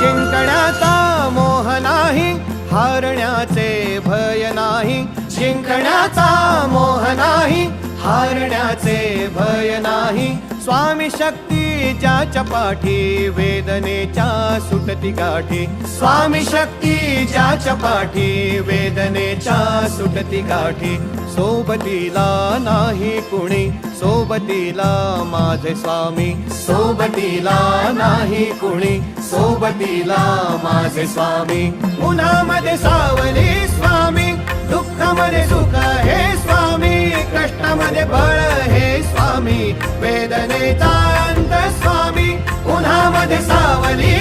जिंकण्याचा मोह नाही, हारण्याचे भय नाही. जिंकण्याचा मोह नाही, हारण्याचे भय नाही. स्वामी शक्ती ज्याच्या पाठी, वेदनेच्या सुटती गाठी. स्वामी शक्ती ज्याच्या पाठी, वेदनेच्या सुटती गाठी. सोबतीला नाही कुणी, सोबतीला माझे स्वामी. सोबतीला नाही कुणी, सोबतीला माझे स्वामी. उन्हामध्ये सावली स्वामी, दुःखामध्ये सुख हे स्वामी. कष्टामध्ये बळ हे स्वामी, वेदनेचा अंत स्वामी. उन्हामध्ये सावली